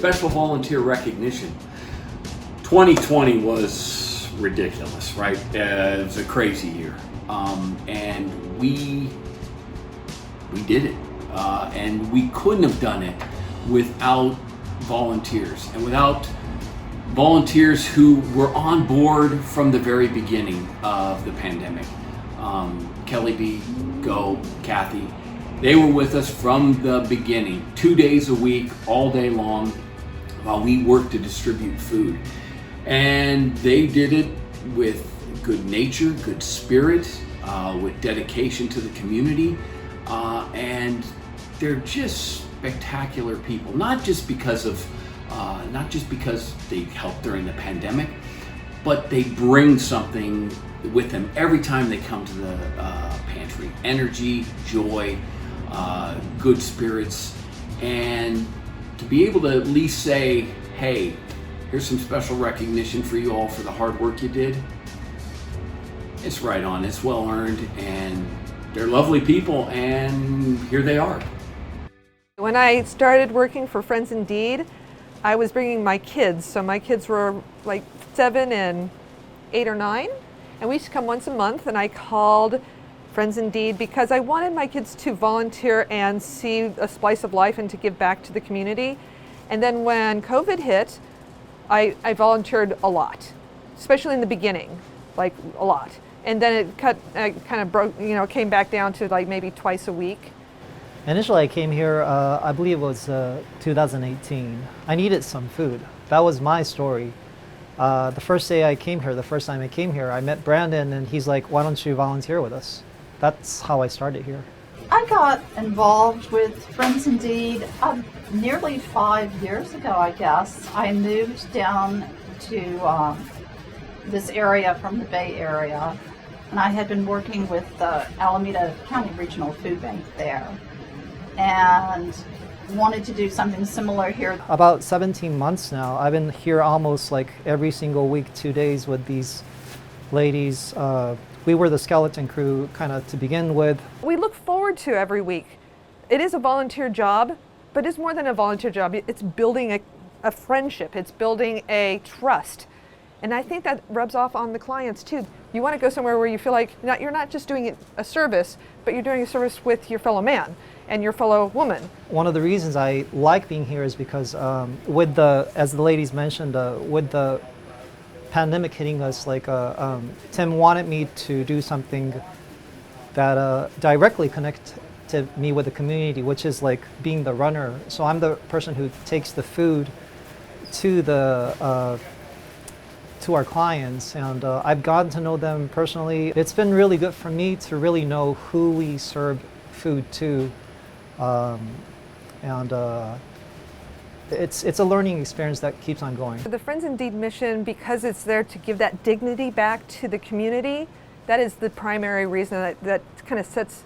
special volunteer recognition. 2020 was ridiculous, right? It was a crazy year, and we did it, and we couldn't have done it without volunteers, and without volunteers who were on board from the very beginning of the pandemic. Kellie-Bea, Goh, Cathy, they were with us from the beginning, 2 days a week, all day long, while we worked to distribute food. And they did it with good nature, good spirit, with dedication to the community, and they're just spectacular people. Not just because they helped during the pandemic, but they bring something with them every time they come to the pantry. Energy, joy, good spirits, and to be able to at least say, hey, here's some special recognition for you all for the hard work you did. It's right on, it's well earned, and they're lovely people, and here they are. When I started working for Friends Indeed, I was bringing my kids. So my kids were like 7 and 8 or 9, and we used to come once a month, and I called Friends Indeed because I wanted my kids to volunteer and see a slice of life and to give back to the community. And then when COVID hit, I volunteered a lot, especially in the beginning, like a lot. And then it kind of broke, came back down to like maybe twice a week. Initially I came here, I believe it was 2018. I needed some food. That was my story. The first time I came here, I met Brandon, and he's like, why don't you volunteer with us? That's how I started here. I got involved with Friends Indeed nearly 5 years ago, I guess. I moved down to this area from the Bay Area, and I had been working with the Alameda County Regional Food Bank there, and wanted to do something similar here. About 17 months now. I've been here almost like every single week, 2 days with these ladies. We were the skeleton crew kind of to begin with. We look forward to every week. It is a volunteer job, but it's more than a volunteer job. It's building a friendship. It's building a trust. And I think that rubs off on the clients too. You want to go somewhere where you feel like you're not just doing a service, but you're doing a service with your fellow man and your fellow woman. One of the reasons I like being here is because as the ladies mentioned, with the pandemic hitting us, Tim wanted me to do something that directly connected me with the community, which is like being the runner. So I'm the person who takes the food to our clients, and I've gotten to know them personally. It's been really good for me to really know who we serve food to, it's a learning experience that keeps on going. The Friends Indeed mission, because it's there to give that dignity back to the community, that is the primary reason that kind of sets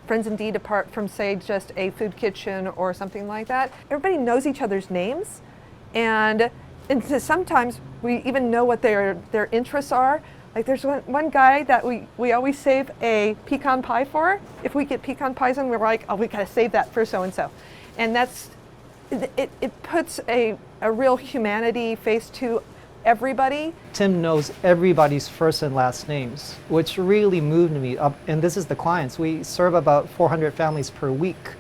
Friends Indeed apart from, say, just a food kitchen or something like that. Everybody knows each other's names, and so sometimes we even know what their interests are. Like there's one guy that we always save a pecan pie for. If we get pecan pies in, we're like, oh, we gotta save that for so-and-so. And it puts a real humanity face to everybody. Tim knows everybody's first and last names, which really moved me up. And this is the clients. We serve about 400 families per week.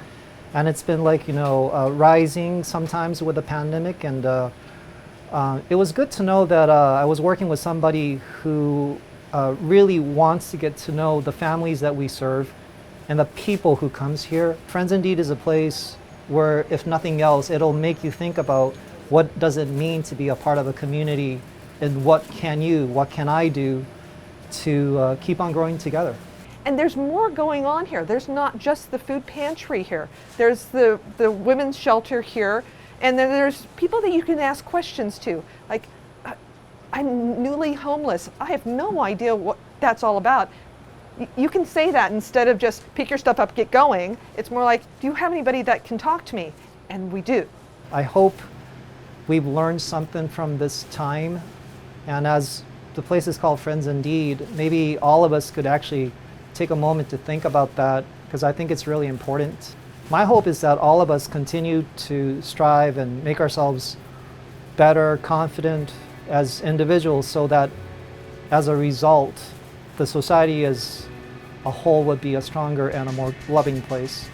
And it's been like, rising sometimes with the pandemic. And it was good to know that I was working with somebody who really wants to get to know the families that we serve and the people who comes here. Friends Indeed is a place where, if nothing else, it'll make you think about what does it mean to be a part of a community, and what can I do to keep on growing together. And there's more going on here. There's not just the food pantry here. There's the women's shelter here, and then there's people that you can ask questions to. Like, I'm newly homeless. I have no idea what that's all about. You can say that instead of just pick your stuff up, get going. It's more like, do you have anybody that can talk to me? And we do. I hope we've learned something from this time. And as the place is called Friends Indeed, maybe all of us could actually take a moment to think about that, because I think it's really important. My hope is that all of us continue to strive and make ourselves better, confident as individuals, so that as a result, the society as a whole would be a stronger and a more loving place.